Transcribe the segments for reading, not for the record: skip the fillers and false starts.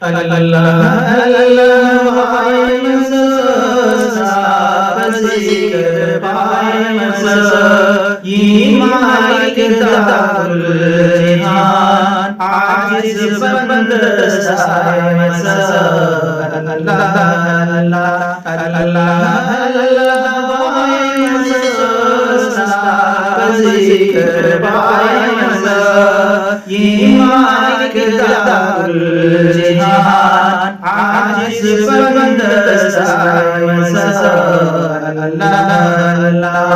अल्लाह अल्लाह भाई जिक्र पाए मालिक दारुल जहान आजिज बंद साए अल्लाह अल्लाह अल्लाह अल्लाह भाई जिक्र पाए मालिक दारुल जहान आजिज बंद साए अल्लाह अल्लाह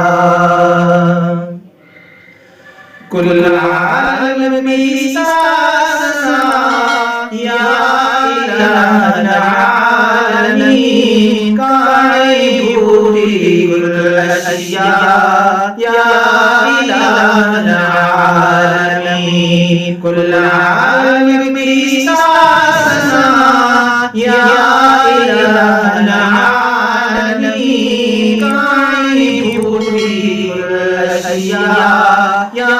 कुल आलम की सासना या इलाहल आलमीन काए बूटी कुल अशिया या इलाहल आलमीन कुल आलम की सासना या इलाहल आलमीन काए बूटी कुल अशिया या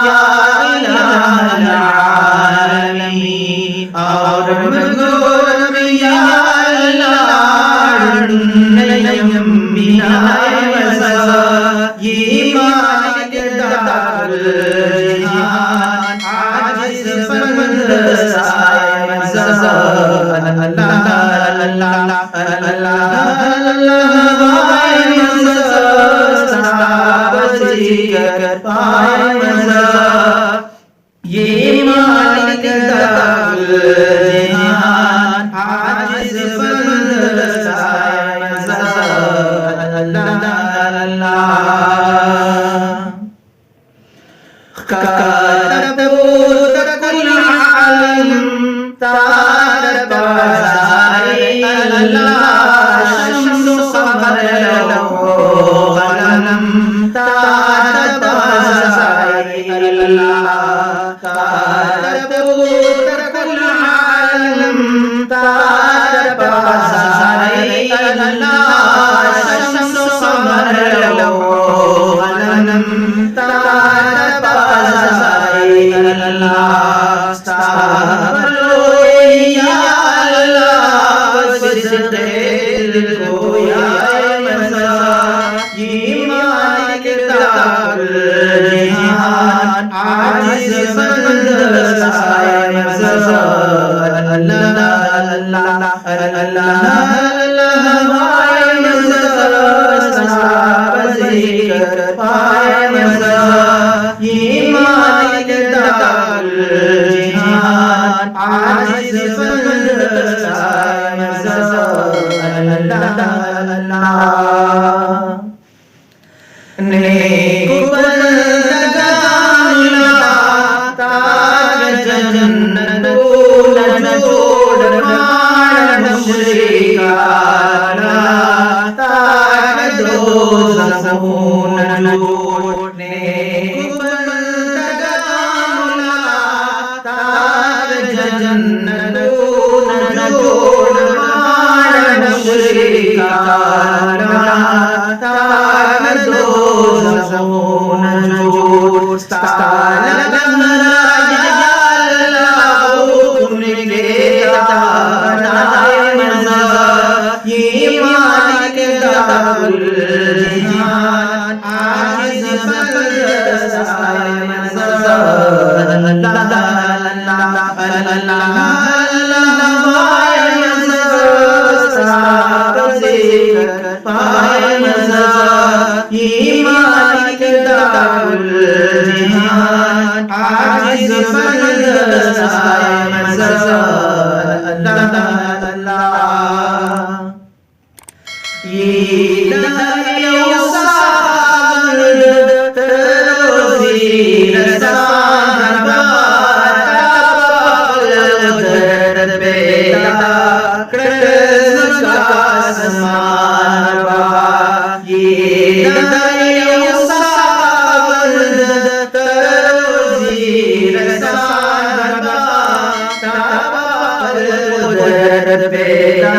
इलाहल आलमीन और मगोर या अल्लाह नयम बिनाए मसा ये मालिक दारुल जहान आजिज बंद साए मसा अल्लाह अल्लाह अल्लाह अल्लाह भाई जिक्र पाए ये मालिक दारुल जहान आजिज बंद साए अल्लाह अल्लाह कुल आलम तारत बाज़ारे अल्लाह शम्स क़मर लहो ग़लम तारत बाज़ारे अल्लाह कुल आलम तारत बाज़ारे अल्लाह शम्स क़मर लहो ग़लम तारत बाज़ारे अल्लाह या अल्लाह सिद्दे दिल को या मसा ये मालिक दारुल जहान आजिज बंद साए मसा अल्लाह अल्लाह अल्लाह अल्लाह भाई जिक्र पाए मसा ये मालिक दारुल जहान आजिज बंद साए मसा अल्लाह अल्लाह नेक बंदगान ताज जन्नत न जोड़ प्राण मुशरिकाना ताज दोज़ख न जोड़ नेक बंदगान ताज जन्नत न जोड़ प्राण मुशरिकाना ताज दोज़ख न जोड़ ये मालिक दारुल जहान आजिज बंद साए अल्लाह अल्लाह जिक्र पाए ये मालिक दारुल जहान आजिज बंद साए अल्लाह अल्लाह ये दरिया सागर तरोज़ी रसान बाताल दर बेदा कृष्ण का समान ये दरिया सागर तरोज़ी रसान बाताल दर बेदा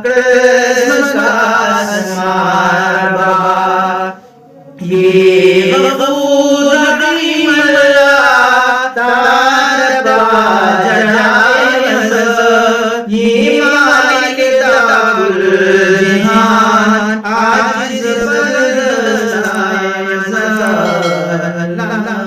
कृष्ण का समान ये गफूर रहीम अल्लाह तारत बाज़ारे अल्लाह